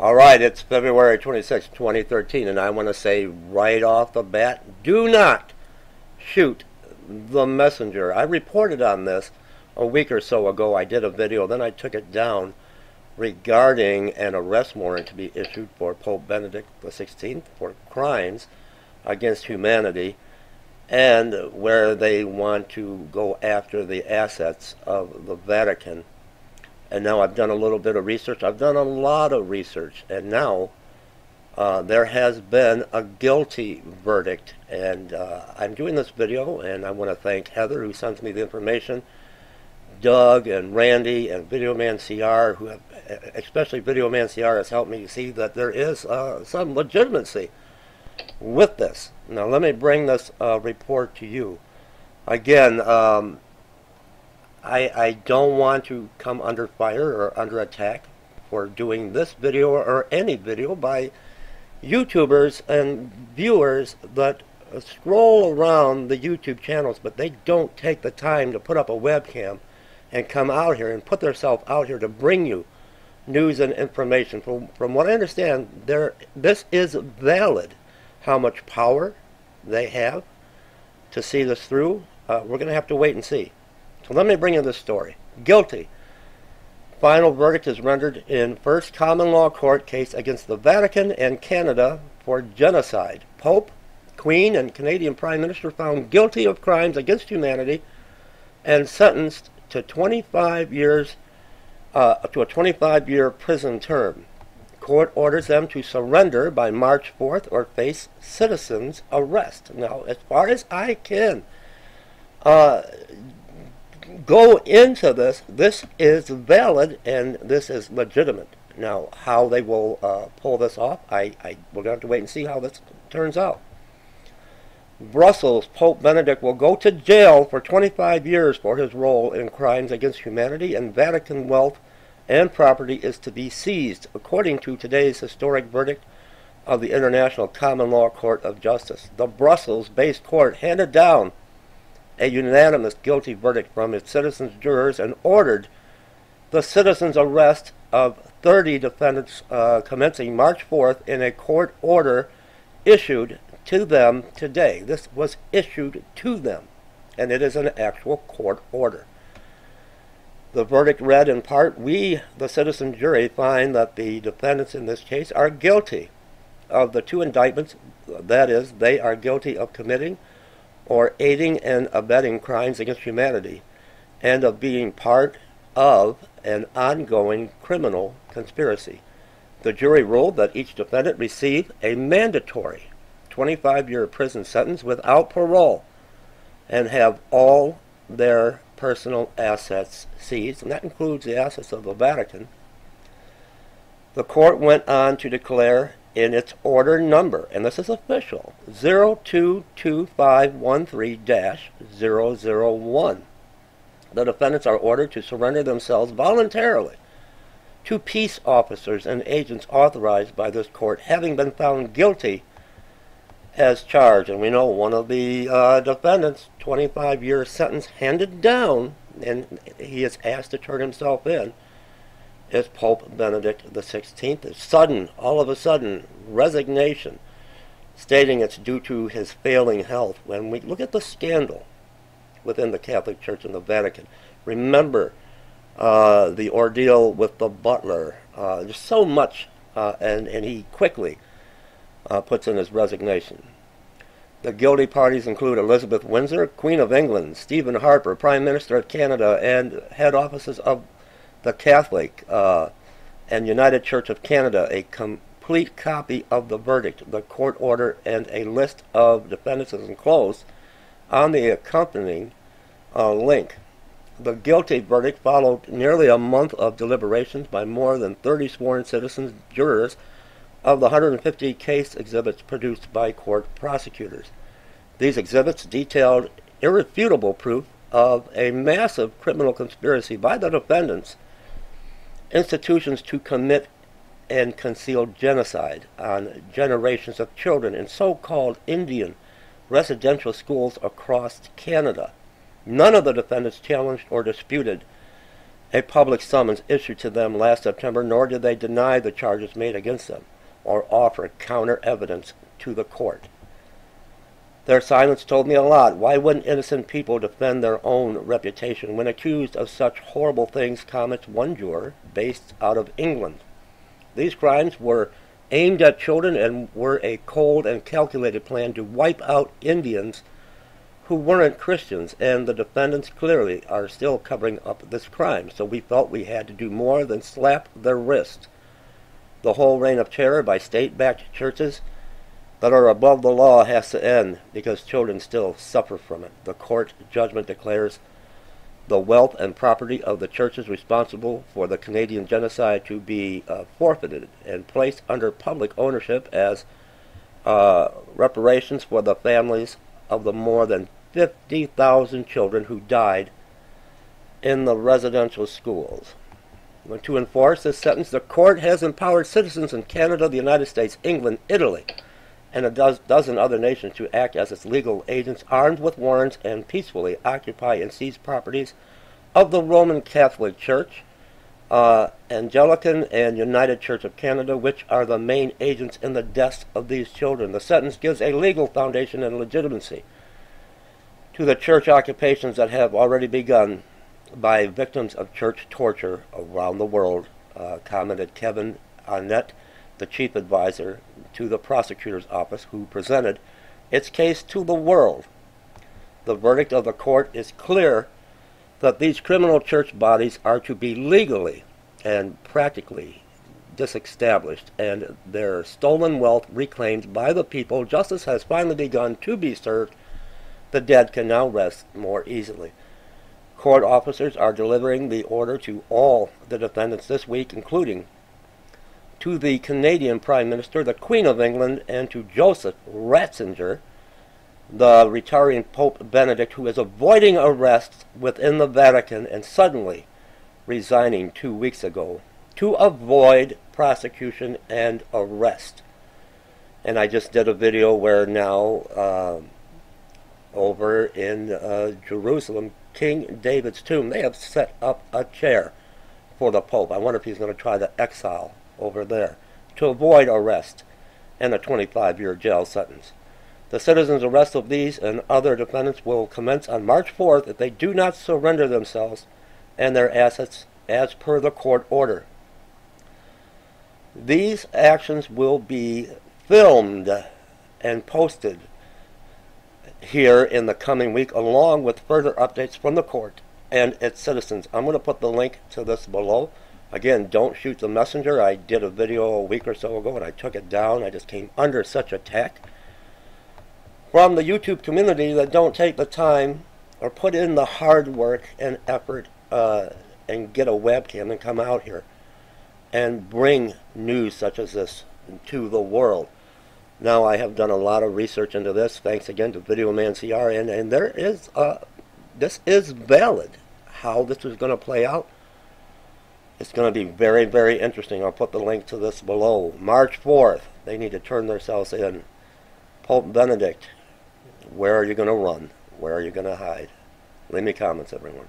All right, it's February 26, 2013, and I want to say right off the bat, do not shoot the messenger. I reported on this a week or so ago. I did a video, then I took it down regarding an arrest warrant to be issued for Pope Benedict XVI for crimes against humanity, and where they want to go after the assets of the Vatican. And now I've done a little bit of research. I've done a lot of research, and now there has been a guilty verdict. And I'm doing this video, and I want to thank Heather, who sends me the information, Doug and Randy and Video Man CR, who have, especially Video Man CR, has helped me see that there is some legitimacy with this. Now let me bring this report to you. Again, I don't want to come under fire or under attack for doing this video or any video by YouTubers and viewers that scroll around the YouTube channels, but they don't take the time to put up a webcam and come out here and put themselves out here to bring you news and information. From what I understand, this is valid. How much power they have to see this through, we're going to have to wait and see. So let me bring you this story. Guilty. Final verdict is rendered in first common law court case against the Vatican and Canada for genocide. Pope, Queen, and Canadian Prime Minister found guilty of crimes against humanity and sentenced to 25 years to a 25-year prison term. Court orders them to surrender by March 4th or face citizens' arrest. Now, as far as I can go into this, this is valid and this is legitimate. Now, how they will pull this off, we're going to have to wait and see how this turns out. Brussels, Pope Benedict will go to jail for 25 years for his role in crimes against humanity, and Vatican wealth and property is to be seized, according to today's historic verdict of the International Common Law Court of Justice. The Brussels-based court handed down a unanimous guilty verdict from its citizens' jurors and ordered the citizens' arrest of 30 defendants commencing March 4th in a court order issued to them today. This was issued to them, and it is an actual court order. The verdict read in part, "We, the citizen jury, find that the defendants in this case are guilty of the two indictments, that is, they are guilty of committing or aiding and abetting crimes against humanity, and of being part of an ongoing criminal conspiracy." The jury ruled that each defendant receive a mandatory 25-year prison sentence without parole and have all their personal assets seized, and that includes the assets of the Vatican. The court went on to declare in its order number, and this is official, 022513-001, the defendants are ordered to surrender themselves voluntarily to peace officers and agents authorized by this court, having been found guilty as charged. And we know one of the defendants, 25-year sentence handed down, and he is asked to turn himself in, is Pope Benedict XVI. A sudden, all of a sudden, resignation, stating it's due to his failing health. When we look at the scandal within the Catholic Church and the Vatican, remember the ordeal with the butler. There's so much, and he quickly puts in his resignation. The guilty parties include Elizabeth Windsor, Queen of England, Stephen Harper, Prime Minister of Canada, and head offices of the Catholic and United Church of Canada. A complete copy of the verdict, the court order, and a list of defendants is enclosed on the accompanying link. The guilty verdict followed nearly a month of deliberations by more than 30 sworn citizens, jurors, of the 150 case exhibits produced by court prosecutors. These exhibits detailed irrefutable proof of a massive criminal conspiracy by the defendants, institutions to commit and conceal genocide on generations of children in so-called Indian residential schools across Canada. None of the defendants challenged or disputed a public summons issued to them last September, nor did they deny the charges made against them or offer counter evidence to the court. Their silence told me a lot. Why wouldn't innocent people defend their own reputation when accused of such horrible things, comments one juror based out of England. These crimes were aimed at children and were a cold and calculated plan to wipe out Indians who weren't Christians, and the defendants clearly are still covering up this crime, so we felt we had to do more than slap their wrist. The whole reign of terror by state-backed churches that are above the law has to end, because children still suffer from it. The court judgment declares the wealth and property of the churches responsible for the Canadian genocide to be forfeited and placed under public ownership as reparations for the families of the more than 50,000 children who died in the residential schools. To enforce this sentence, the court has empowered citizens in Canada, the United States, England, Italy, and a dozen other nations to act as its legal agents, armed with warrants, and peacefully occupy and seize properties of the Roman Catholic Church, Anglican, and United Church of Canada, which are the main agents in the deaths of these children. The sentence gives a legal foundation and legitimacy to the church occupations that have already begun by victims of church torture around the world, commented Kevin Arnett, the chief advisor to the prosecutor's office, who presented its case to the world. The verdict of the court is clear that these criminal church bodies are to be legally and practically disestablished and their stolen wealth reclaimed by the people. Justice has finally begun to be served. The dead can now rest more easily. Court officers are delivering the order to all the defendants this week, including to the Canadian Prime Minister, the Queen of England, and to Joseph Ratzinger, the retiring Pope Benedict, who is avoiding arrest within the Vatican and suddenly resigning 2 weeks ago to avoid prosecution and arrest. And I just did a video where now over in Jerusalem, King David's tomb, they have set up a chair for the Pope. I wonder if he's going to try to exile over there to avoid arrest and a 25-year jail sentence. The citizens' arrest of these and other defendants will commence on March 4th if they do not surrender themselves and their assets as per the court order. These actions will be filmed and posted here in the coming week, along with further updates from the court and its citizens. I'm going to put the link to this below. Again, don't shoot the messenger. I did a video a week or so ago and I took it down. I just came under such attack from the YouTube community that don't take the time or put in the hard work and effort and get a webcam and come out here and bring news such as this to the world. Now, I have done a lot of research into this, thanks again to Video Man CR, and there is this is valid. How this is going to play out, it's going to be very, very interesting. I'll put the link to this below. March 4th, they need to turn themselves in. Pope Benedict, where are you going to run? Where are you going to hide? Leave me comments, everyone.